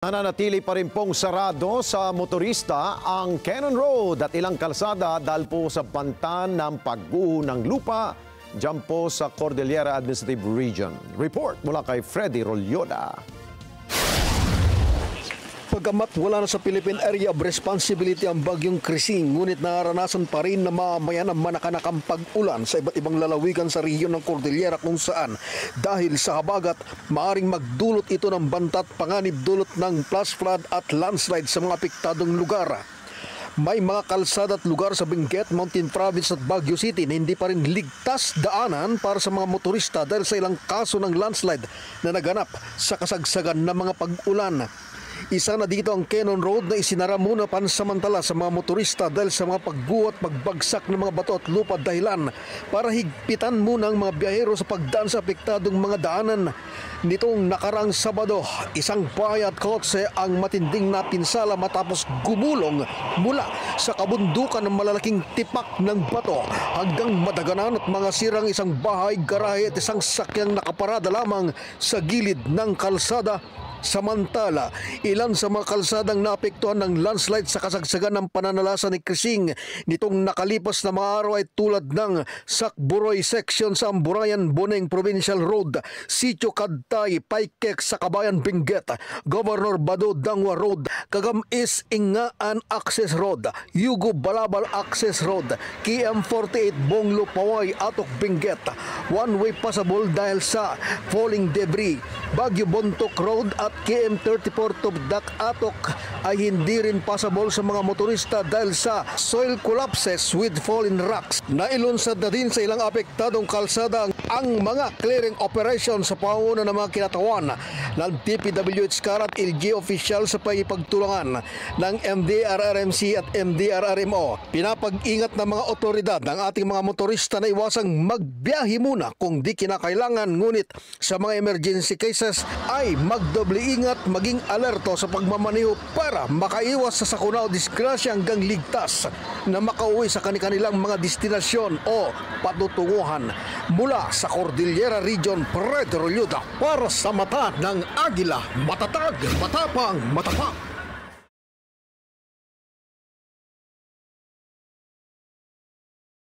Nananatili pa rin pong sarado sa motorista ang Cannon Road at ilang kalsada dahil po sa banta ng pagguho ng lupa dyan po sa Cordillera Administrative Region. Report mula kay Freddy Rolyoda. Pagamat wala na sa Philippine Area of Responsibility ang bagyong Krising, ngunit naranasan pa rin na mamamayan ang manakanakang pag-ulan sa iba't ibang lalawigan sa rehiyon ng Cordillera kung saan dahil sa habagat, maaring magdulot ito ng bantat panganib dulot ng flash flood at landslide sa mga apektadong lugar. May mga kalsada at lugar sa Benguet, Mountain Province at Baguio City na hindi pa rin ligtas daanan para sa mga motorista dahil sa ilang kaso ng landslide na naganap sa kasagsagan ng mga pag-ulan. Isa na dito ang Cannon Road na isinara muna pansamantala sa mga motorista dahil sa mga pagguho at pagbagsak ng mga bato at lupa dahilan para higpitan muna ang mga biyahero sa pagdaan sa apektadong mga daanan. Nitong nakarang Sabado, isang bahay at kotse ang matinding napinsala matapos gumulong mula sa kabundukan ng malalaking tipak ng bato hanggang madaganan at mga sirang isang bahay, garahe at isang sakyang nakaparada lamang sa gilid ng kalsada. Samantala, ilan sa mga kalsadang naapektuhan ng landslide sa kasagsagan ng pananalasa ni Krising nitong nakalipas na mga araw ay tulad ng Sakburoy section sa Amburayan, Boneng Provincial Road, Sitio Kadtay, Paikek sa Kabayan, Benguet, Governor Bado Dangwa Road, Kagamis Ingaan Access Road, Yugo Balabal Access Road, KM48 Bonglo Paway, Atok, Benguet. One-way passable dahil sa falling debris. Baguio Bontoc Road at KM34 Tubdak Atok ay hindi rin passable sa mga motorista dahil sa soil collapses with fallen rocks. Nailunsad na din sa ilang apektadong kalsada ang mga clearing operation sa pangunguna ng mga kinatawan ng DPWH Karat LG official sa pagtulungan ng MDRRMC at MDRRMO. Pinapag-ingat ng mga otoridad ng ating mga motorista na iwasang magbiyahe muna kung di kinakailangan, ngunit sa mga emergency cases ay magdoble ingat, maging alerto sa pagmamaneho para makaiwas sa sakuna o disgrasya hanggang ligtas na makauwi sa kanilang mga destinasyon o patutunguhan. Mula sa Cordillera Region, Freddy Rolyoda para sa Mata ng Agila, matatag, matapang, matapak.